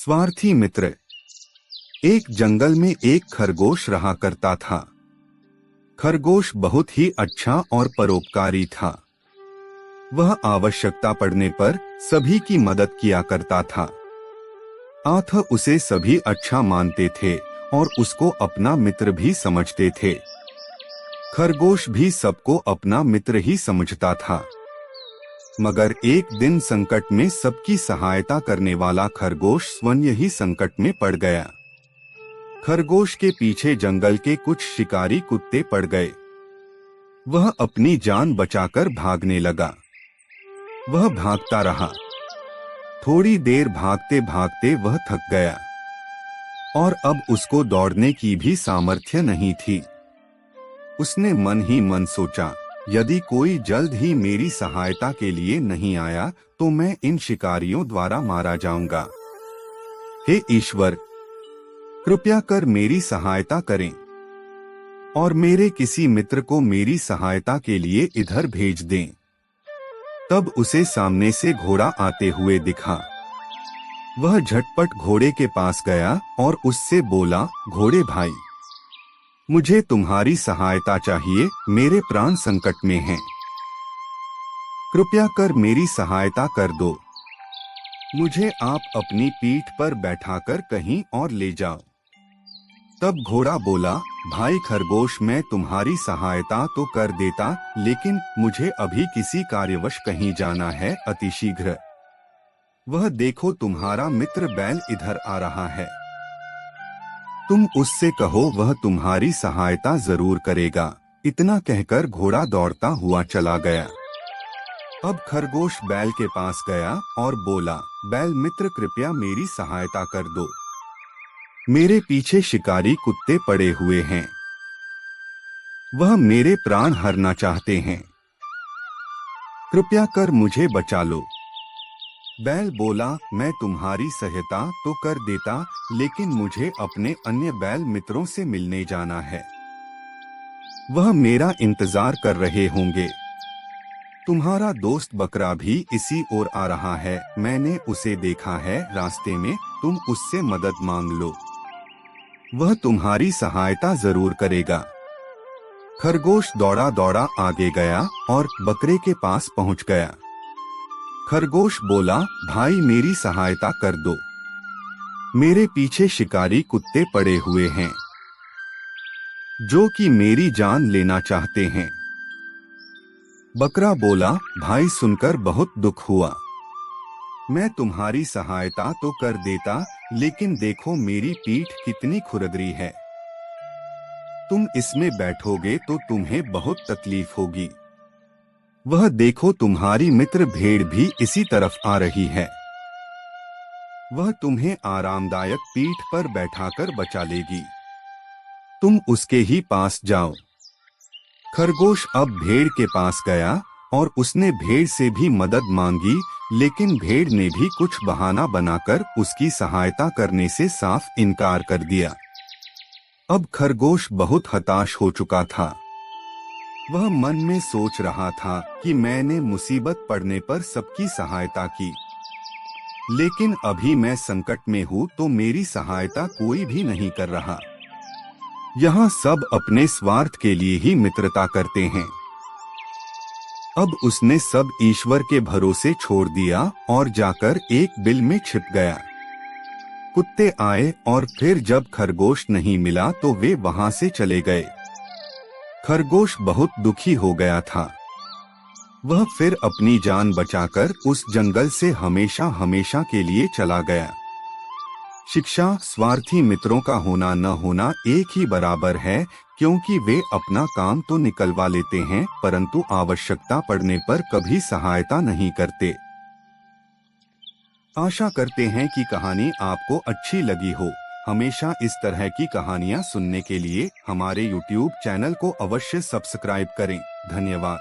स्वार्थी मित्र। एक जंगल में एक खरगोश रहा करता था। खरगोश बहुत ही अच्छा और परोपकारी था। वह आवश्यकता पड़ने पर सभी की मदद किया करता था। अतः उसे सभी अच्छा मानते थे और उसको अपना मित्र भी समझते थे। खरगोश भी सबको अपना मित्र ही समझता था। मगर एक दिन संकट में सबकी सहायता करने वाला खरगोश स्वयं ही संकट में पड़ गया। खरगोश के पीछे जंगल के कुछ शिकारी कुत्ते पड़ गए। वह अपनी जान बचाकर भागने लगा। वह भागता रहा। थोड़ी देर भागते भागते वह थक गया और अब उसको दौड़ने की भी सामर्थ्य नहीं थी। उसने मन ही मन सोचा, यदि कोई जल्द ही मेरी सहायता के लिए नहीं आया तो मैं इन शिकारियों द्वारा मारा जाऊंगा। हे ईश्वर, कृपया कर मेरी सहायता करें और मेरे किसी मित्र को मेरी सहायता के लिए इधर भेज दें। तब उसे सामने से घोड़ा आते हुए दिखा। वह झटपट घोड़े के पास गया और उससे बोला, घोड़े भाई, मुझे तुम्हारी सहायता चाहिए, मेरे प्राण संकट में हैं। कृपया कर मेरी सहायता कर दो। मुझे आप अपनी पीठ पर बैठाकर कहीं और ले जाओ। तब घोड़ा बोला, भाई खरगोश, मैं तुम्हारी सहायता तो कर देता, लेकिन मुझे अभी किसी कार्यवश कहीं जाना है, अतिशीघ्र। वह देखो तुम्हारा मित्र बैल इधर आ रहा है। तुम उससे कहो वह तुम्हारी सहायता जरूर करेगा। इतना कहकर घोड़ा दौड़ता हुआ चला गया। अब खरगोश बैल के पास गया और बोला, बैल मित्र, कृपया मेरी सहायता कर दो। मेरे पीछे शिकारी कुत्ते पड़े हुए हैं। वह मेरे प्राण हरना चाहते हैं। कृपया कर मुझे बचा लो। बैल बोला, मैं तुम्हारी सहायता तो कर देता, लेकिन मुझे अपने अन्य बैल मित्रों से मिलने जाना है। वह मेरा इंतजार कर रहे होंगे। तुम्हारा दोस्त बकरा भी इसी ओर आ रहा है, मैंने उसे देखा है रास्ते में, तुम उससे मदद मांग लो। वह तुम्हारी सहायता जरूर करेगा। खरगोश दौड़ा दौड़ा आगे गया और बकरे के पास पहुंच गया। खरगोश बोला, भाई मेरी सहायता कर दो। मेरे पीछे शिकारी कुत्ते पड़े हुए हैं जो कि मेरी जान लेना चाहते हैं। बकरा बोला, भाई सुनकर बहुत दुख हुआ। मैं तुम्हारी सहायता तो कर देता, लेकिन देखो मेरी पीठ कितनी खुरदरी है। तुम इसमें बैठोगे तो तुम्हें बहुत तकलीफ होगी। वह देखो तुम्हारी मित्र भेड़ भी इसी तरफ आ रही है। वह तुम्हें आरामदायक पीठ पर बैठाकर बचा लेगी। तुम उसके ही पास जाओ। खरगोश अब भेड़ के पास गया और उसने भेड़ से भी मदद मांगी, लेकिन भेड़ ने भी कुछ बहाना बनाकर उसकी सहायता करने से साफ इनकार कर दिया। अब खरगोश बहुत हताश हो चुका था। वह मन में सोच रहा था कि मैंने मुसीबत पड़ने पर सबकी सहायता की, लेकिन अभी मैं संकट में हूँ तो मेरी सहायता कोई भी नहीं कर रहा। यहाँ सब अपने स्वार्थ के लिए ही मित्रता करते हैं। अब उसने सब ईश्वर के भरोसे छोड़ दिया और जाकर एक बिल में छिप गया। कुत्ते आए और फिर जब खरगोश नहीं मिला तो वे वहां से चले गए। खरगोश बहुत दुखी हो गया था। वह फिर अपनी जान बचाकर उस जंगल से हमेशा हमेशा के लिए चला गया। शिक्षा, स्वार्थी मित्रों का होना न होना एक ही बराबर है, क्योंकि वे अपना काम तो निकलवा लेते हैं परंतु आवश्यकता पड़ने पर कभी सहायता नहीं करते। आशा करते हैं कि कहानी आपको अच्छी लगी हो। हमेशा इस तरह की कहानियाँ सुनने के लिए हमारे YouTube चैनल को अवश्य सब्सक्राइब करें। धन्यवाद।